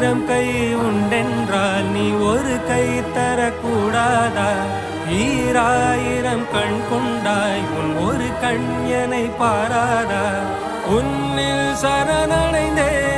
ஆயிரம் கை உண்டென்றால் நீ ஒரு கை தரக்கூடாதா? ஈராயிரம் கண் கொண்டாய் உன் ஒரு கண் என்னை பாராதா? உன்னில் சரணடைந்தே